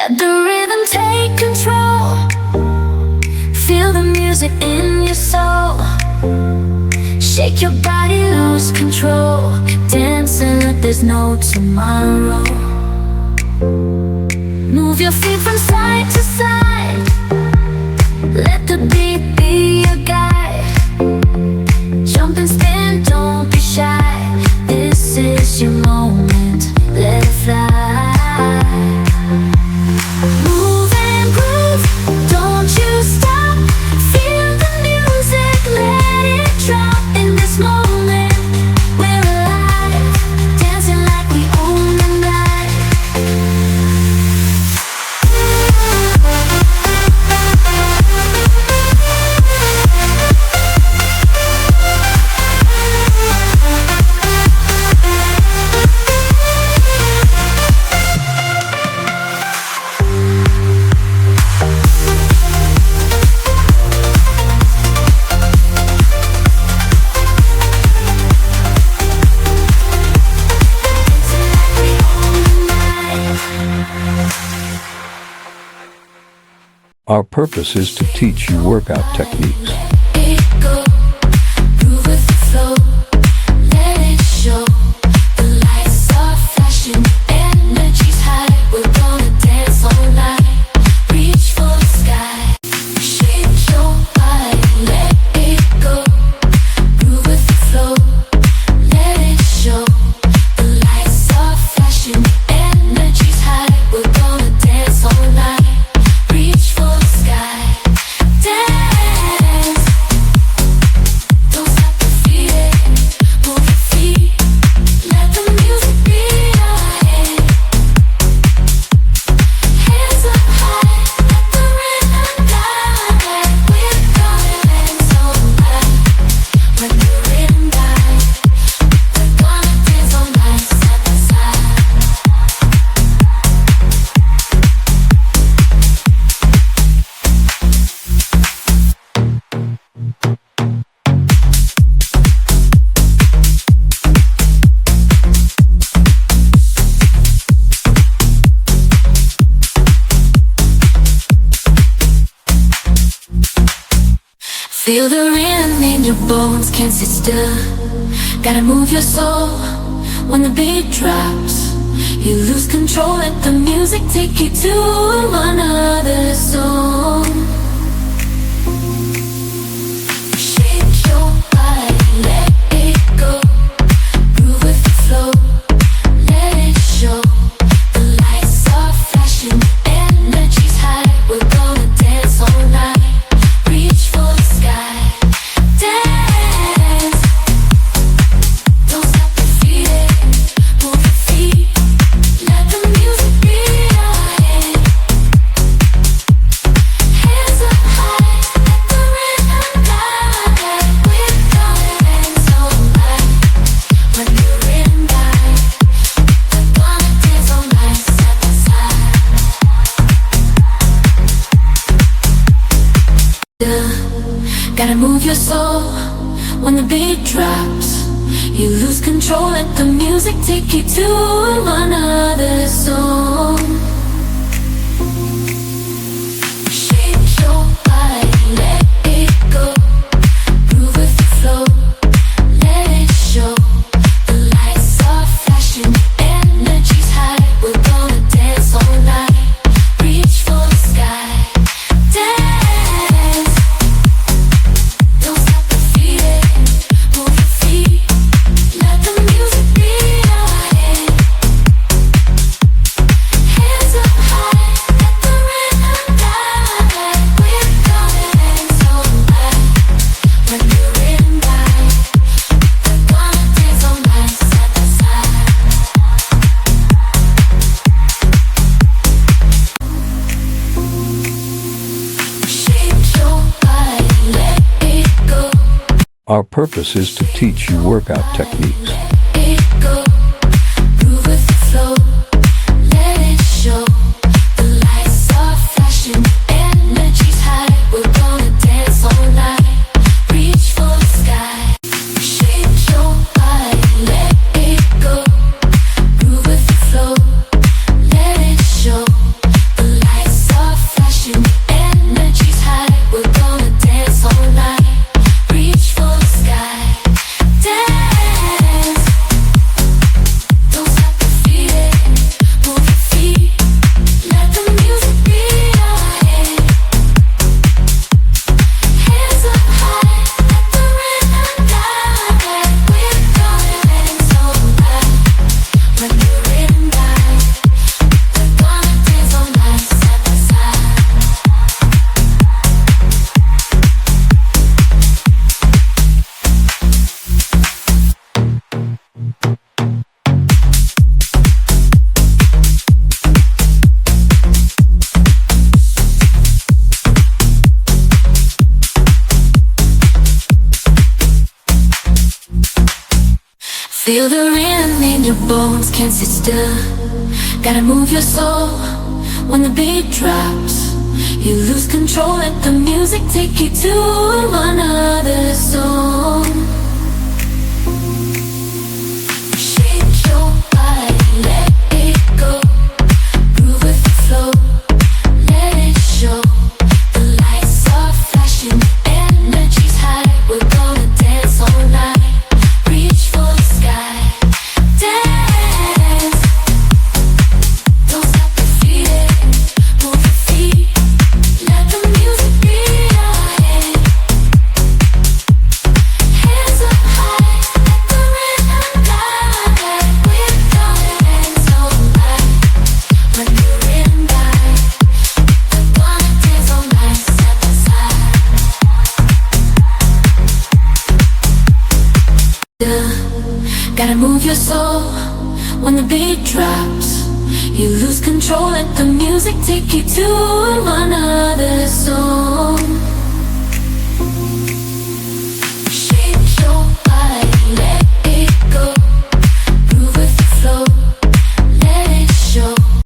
Let the rhythm take control. Feel the music in your soul. Shake your body, lose control. Dancing like there's no tomorrow. Move your feet from side to side. Let the beat be your guide. Jump and spin, don't be shy. This is your moment, let it fly. Move and groove, don't you stop. Feel the music, let it drop. In this moment, we're alive. Dancing like we own the night. Our purpose is to teach you workout techniques. Feel the rhythm in your bones, can't sit still. Gotta move your soul when the beat drops. You lose control, let the music take you to another song. Shake your body, let it go. Groove with the flow, let it show. The lights are flashing, energy's high. We're gonna dance all night. Reach for the sky, dance. Don't stop the feeling, move your feet. Let the music be your head. Hands up high, let the rhythm guide. We're gonna dance all night. When the rhythm dies, we're gonna dance all night, side by side. Gotta move your soul when the beat drops. You lose control, let the music take you to another song. Shake your body, let it go. Groove with the flow, let it show. The lights are flashing, energy's high. We're gonna dance all night. Reach for the sky, dance. Don't stop the feeling, move your feet. Let the music be your head. Hands up high, let the rhythm guide. We're gonna dance all night. When the rhythm dies, we're gonna dance all night, side by side. Shake your body, let it go. Our purpose is to teach you workout techniques. It go, groove with the flow, let it show. The lights are flashing, energy's high. We're gonna dance all night. Reach for the sky. Shake your body, let it go. Groove with the flow, let it show. The Feel the rhythm in your bones, can't sit still. Gotta move your soul when the beat drops. You lose control, let the music take you to another zone. Shake your body, let it go. Groove with the flow, let it show. The lights are flashing, energy's high. We're gonna dance all night. Reach for the sky, dance. Don't stop the feeling, move your feet. Let the music be your head. Hands up high, let the rhythm guide. We're gonna dance all night. When the rhythm dies, we're gonna dance all night, side by side. Gotta move your soul when the beat drops. You lose control, let the music take you to another